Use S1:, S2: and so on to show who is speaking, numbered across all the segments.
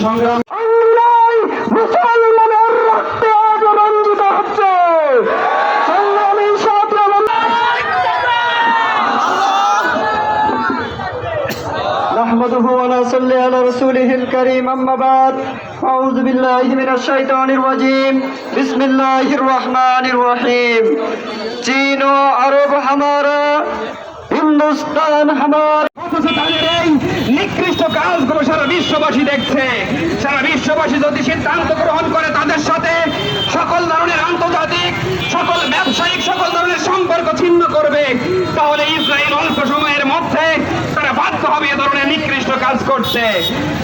S1: সংগ্রাম
S2: মুসলমানের রক্তে আজ রঞ্জিত হচ্ছে। সংগ্রামী সাথী نحمده ونصلي على رسوله الكريم أما بعد أعوذ بالله من الشيطان الرجيم بسم الله الرحمن الرحيم चीन और अरब हमारा হিন্দুস্তান হামার।
S1: অথচ তাদের এই নিকৃষ্ট কাজগুলো সারা বিশ্ববাসী দেখছে। সারা বিশ্ববাসী যদি সিদ্ধান্ত গ্রহণ করে তাদের সাথে সকল ধরনের আন্তর্জাতিক সকল ব্যবসায়িক সকল ধরনের সম্পর্ক ছিন্ন করবে, তাহলে ইসরায়েল অল্প সময়ের মধ্যে তারা বাধ্য হবে এ ধরনের নিকৃষ্ট কাজ করতে।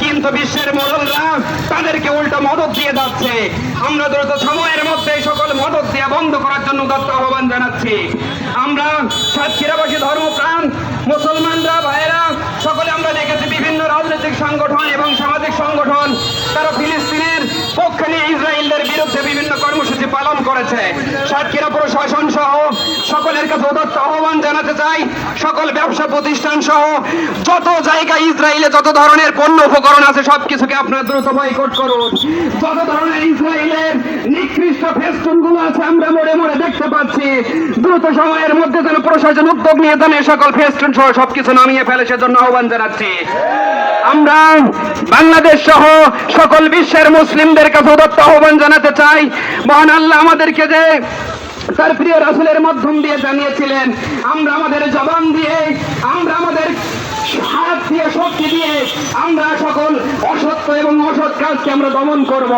S1: কিন্তু বিশ্বের মোড়লরা তাদেরকে উল্টো মদত দিয়ে যাচ্ছে। আমরা দ্রুত সময়ের মধ্যে সকল মদত দেওয়া বন্ধ করার জন্য দত্ত আহ্বান জানাচ্ছি। আমরা সাতক্ষীরাবাসী ধর্মপ্রাণ মুসলমানরা ভাইয়েরা সকলে আমরা দেখেছি বিভিন্ন রাজনৈতিক সংগঠন এবং সামাজিক সংগঠন তারা ফিলিস্তিনের পক্ষে নিয়ে ইসরায়েলের বিরুদ্ধে বিভিন্ন কর্মসূচি পালন করেছে। সাতক্ষীরা প্রশাসন সহ সকলের কাছে উদাত্ত আহ্বান জানাতে চাই, সকল ব্যবসা প্রতিষ্ঠান সহ যত জায়গায় ইসরায়েলে যত ধরনের পণ্য উপকরণ আছে সবকিছুকে আপনারা দ্রুত বয়কট করুন। যত ধরনের ইসরায়েলের নিকৃষ্ট ফেস্টুন গুলো আছে আমরা মোড়ে মোড়ে দেখতে পাচ্ছি, দ্রুত সময়ের মধ্যে যেন প্রশাসন উদ্যোগ নিয়ে দেন সকল ফেস্টুন সহ সবকিছু নামিয়ে ফেলে সেজন্য আহ্বান জানাচ্ছি। আমরা বাংলাদেশ সহ সকল বিশ্বের মুসলিমদের কাছে উদাত্ত আহ্বান জানাতে চাই, মহান আল্লাহ আমাদেরকে যে তার প্রিয় রাসূলের মাধ্যম দিয়ে জানিয়েছিলেন আমরা আমাদের জবান দিয়ে আমরা আমাদের হাত দিয়ে শক্তি দিয়ে আমরা সকল অসত্য এবং অসৎ কাজকে আমরা দমন করব।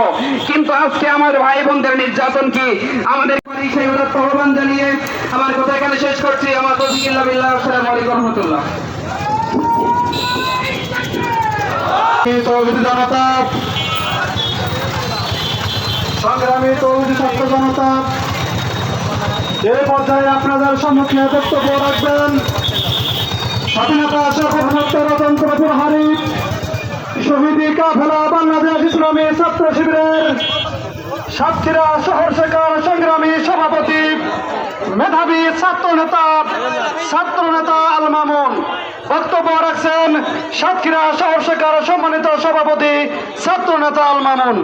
S1: কিন্তু আজকে আমার ভাই বোনদের নির্যাতন কি আমাদের সেই উদাত্ত আহ্বান জানিয়ে আমার কথা এখানে শেষ করছি। আমার তৌফিক বিল্লাহ। আসসালামু আলাইকুম ওয়া রাহমাতুল্লাহ।
S2: তৌহিদি জনতা, সংগ্রামী তৌহিদি ছাত্র জনতা, এই পর্যায়ে আপনাদের সম্মুখে বক্তব্য রাখবেন স্বাধীনতা সার্বভৌমত্ব রতন্ত্র প্রহারী শহীদি কাফেলা বাংলাদেশ ইসলামী ছাত্র শিবিরের সাতক্ষীরা শহর শাখার সংগ্রামী সভাপতি মেধাবী ছাত্রনেতা আল মামুন। বক্তব্য রাখছেন সাতক্ষীরা শহর শাখার সম্মানিত সভাপতি ছাত্রনেতা আল মামুন।